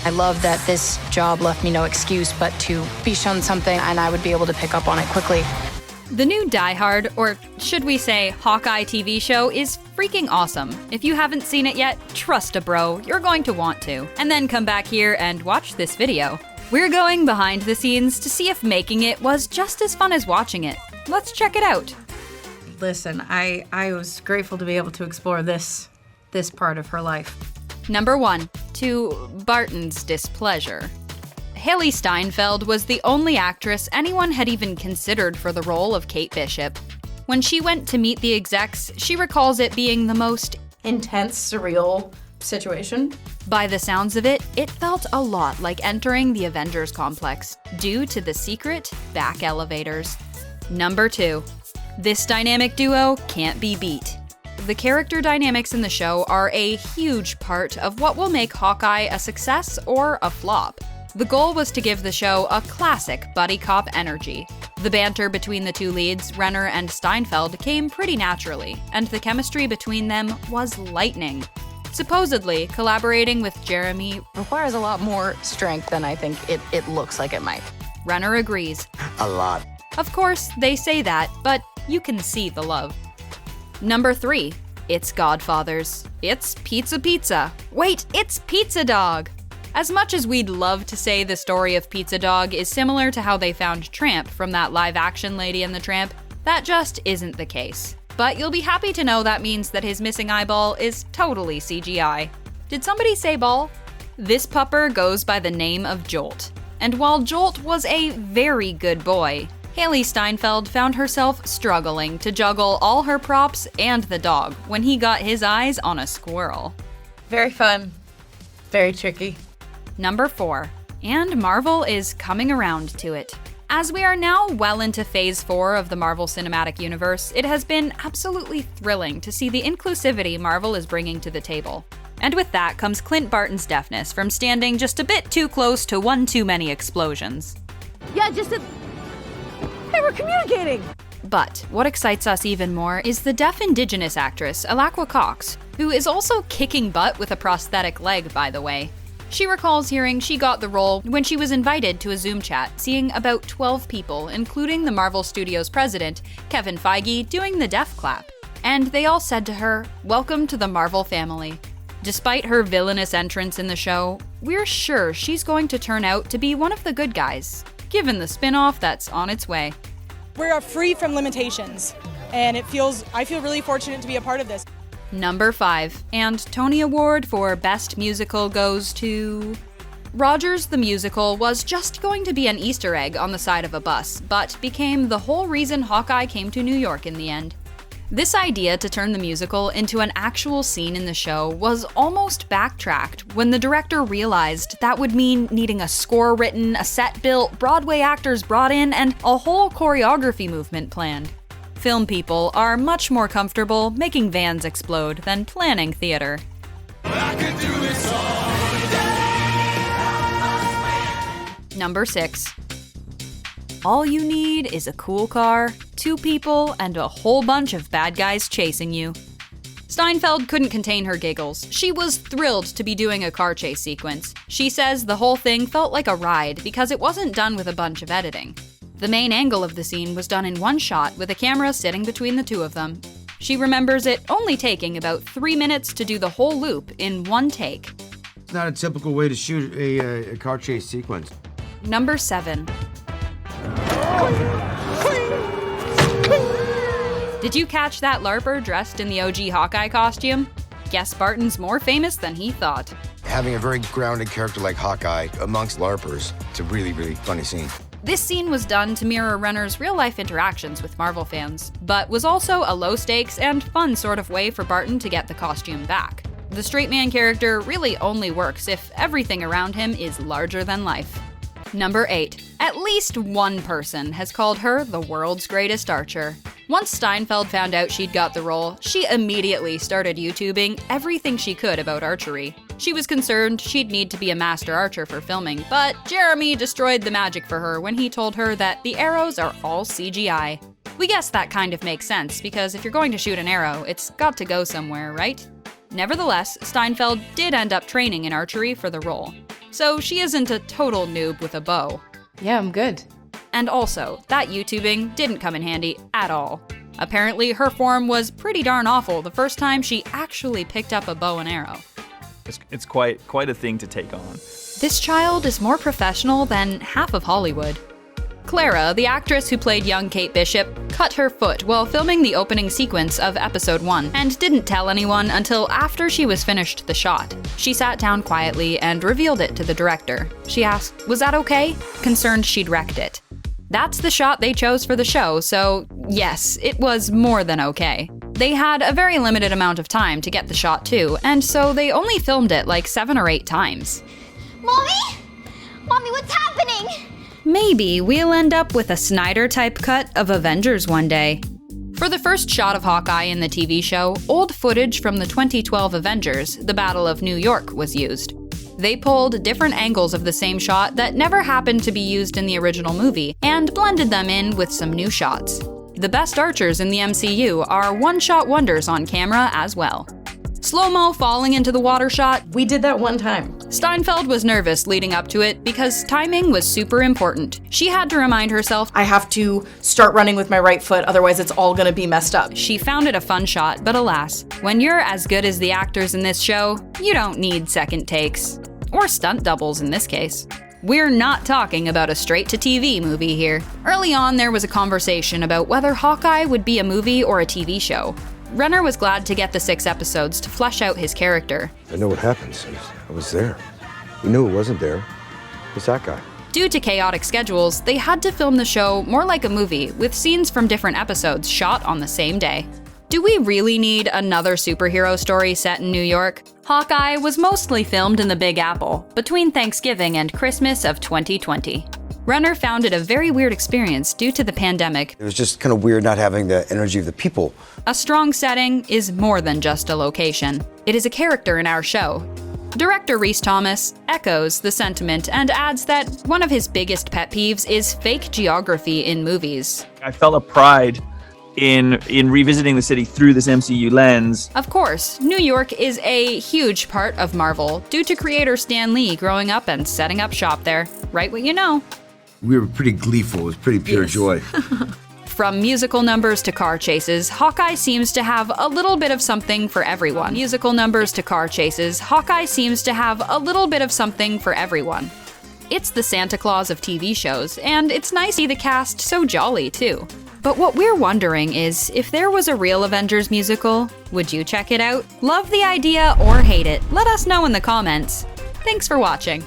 I love that this job left me no excuse but to be shown something and I would be able to pick up on it quickly. The new Die Hard, or should we say Hawkeye TV show, is freaking awesome. If you haven't seen it yet, trust a bro, you're going to want to. And then come back here and watch this video. We're going behind the scenes to see if making it was just as fun as watching it. Let's check it out. Listen, I was grateful to be able to explore this part of her life. Number 1, to Barton's displeasure. Hailee Steinfeld was the only actress anyone had even considered for the role of Kate Bishop. When she went to meet the execs, she recalls it being the most intense, surreal situation. By the sounds of it, it felt a lot like entering the Avengers complex, due to the secret back elevators. Number 2, this dynamic duo can't be beat. The character dynamics in the show are a huge part of what will make Hawkeye a success or a flop. The goal was to give the show a classic buddy cop energy. The banter between the two leads, Renner and Steinfeld, came pretty naturally, and the chemistry between them was lightning. Supposedly, collaborating with Jeremy requires a lot more strength than I think it looks like it might. Renner agrees. A lot. Of course, they say that, but you can see the love. Number 3, it's Godfathers. It's Pizza. Wait, it's Pizza Dog! As much as we'd love to say the story of Pizza Dog is similar to how they found Tramp from that live-action Lady and the Tramp, that just isn't the case. But you'll be happy to know that means that his missing eyeball is totally CGI. Did somebody say ball? This pupper goes by the name of Jolt. And while Jolt was a very good boy, Hailee Steinfeld found herself struggling to juggle all her props and the dog when he got his eyes on a squirrel. Very fun. Very tricky. Number 4, and Marvel is coming around to it. As we are now well into Phase 4 of the Marvel Cinematic Universe, it has been absolutely thrilling to see the inclusivity Marvel is bringing to the table. And with that comes Clint Barton's deafness from standing just a bit too close to one too many explosions. Yeah, they were communicating! But what excites us even more is the deaf Indigenous actress, Alaqua Cox, who is also kicking butt with a prosthetic leg, by the way. She recalls hearing she got the role when she was invited to a Zoom chat, seeing about 12 people, including the Marvel Studios president, Kevin Feige, doing the deaf clap. And they all said to her, "Welcome to the Marvel family." Despite her villainous entrance in the show, we're sure she's going to turn out to be one of the good guys, given the spin-off that's on its way. We're free from limitations, and I feel really fortunate to be a part of this. Number 5, and Tony Award for Best Musical goes to... Rogers the Musical was just going to be an Easter egg on the side of a bus, but became the whole reason Hawkeye came to New York in the end. This idea to turn the musical into an actual scene in the show was almost backtracked when the director realized that would mean needing a score written, a set built, Broadway actors brought in, and a whole choreography movement planned. Film people are much more comfortable making vans explode than planning theater. Number 6. All you need is a cool car, 2 people, and a whole bunch of bad guys chasing you. Steinfeld couldn't contain her giggles. She was thrilled to be doing a car chase sequence. She says the whole thing felt like a ride because it wasn't done with a bunch of editing. The main angle of the scene was done in one shot with a camera sitting between the two of them. She remembers it only taking about 3 minutes to do the whole loop in one take. It's not a typical way to shoot a car chase sequence. Number 7. Did you catch that LARPer dressed in the OG Hawkeye costume? Guess Barton's more famous than he thought. Having a very grounded character like Hawkeye amongst LARPers, it's a really, really funny scene. This scene was done to mirror Renner's real-life interactions with Marvel fans, but was also a low-stakes and fun sort of way for Barton to get the costume back. The straight man character really only works if everything around him is larger than life. Number 8. At least one person has called her the world's greatest archer. Once Steinfeld found out she'd got the role, she immediately started YouTubing everything she could about archery. She was concerned she'd need to be a master archer for filming, but Jeremy destroyed the magic for her when he told her that the arrows are all CGI. We guess that kind of makes sense, because if you're going to shoot an arrow, it's got to go somewhere, right? Nevertheless, Steinfeld did end up training in archery for the role. so she isn't a total noob with a bow. Yeah, I'm good. And also, that YouTubing didn't come in handy at all. Apparently, her form was pretty darn awful the first time she actually picked up a bow and arrow. It's quite a thing to take on. This child is more professional than half of Hollywood. Clara, the actress who played young Kate Bishop, cut her foot while filming the opening sequence of episode 1 and didn't tell anyone until after she was finished the shot. She sat down quietly and revealed it to the director. She asked, "Was that okay?" concerned she'd wrecked it. That's the shot they chose for the show, so yes, it was more than okay. They had a very limited amount of time to get the shot too, and so they only filmed it like 7 or 8 times. Mommy? Mommy, what's happening? Maybe we'll end up with a Snyder-type cut of Avengers one day. For the first shot of Hawkeye in the TV show, old footage from the 2012 Avengers, the Battle of New York, was used. They pulled different angles of the same shot that never happened to be used in the original movie, and blended them in with some new shots. The best archers in the MCU are one-shot wonders on camera as well. Slow-mo falling into the water shot. We did that one time. Steinfeld was nervous leading up to it because timing was super important. She had to remind herself, I have to start running with my right foot, otherwise it's all gonna be messed up. She found it a fun shot, but alas, when you're as good as the actors in this show, you don't need second takes. Or stunt doubles in this case. We're not talking about a straight-to-TV movie here. Early on, there was a conversation about whether Hawkeye would be a movie or a TV show. Renner was glad to get the 6 episodes to flesh out his character. I know what happens. I was there. We knew it wasn't there. It's that guy. Due to chaotic schedules, they had to film the show more like a movie, with scenes from different episodes shot on the same day. Do we really need another superhero story set in New York? Hawkeye was mostly filmed in the Big Apple, between Thanksgiving and Christmas of 2020. Renner found it a very weird experience due to the pandemic. It was just kind of weird not having the energy of the people. A strong setting is more than just a location. It is a character in our show. Director Rhys Thomas echoes the sentiment and adds that one of his biggest pet peeves is fake geography in movies. I felt a pride in revisiting the city through this MCU lens. Of course, New York is a huge part of Marvel due to creator Stan Lee growing up and setting up shop there. Right what you know. We were pretty gleeful. It was pretty pure joy. From musical numbers to car chases, Hawkeye seems to have a little bit of something for everyone. Musical numbers to car chases, Hawkeye seems to have a little bit of something for everyone. It's the Santa Claus of TV shows, and it's nice to see the cast so jolly too. But what we're wondering is, if there was a real Avengers musical, would you check it out? Love the idea or hate it? Let us know in the comments. Thanks for watching.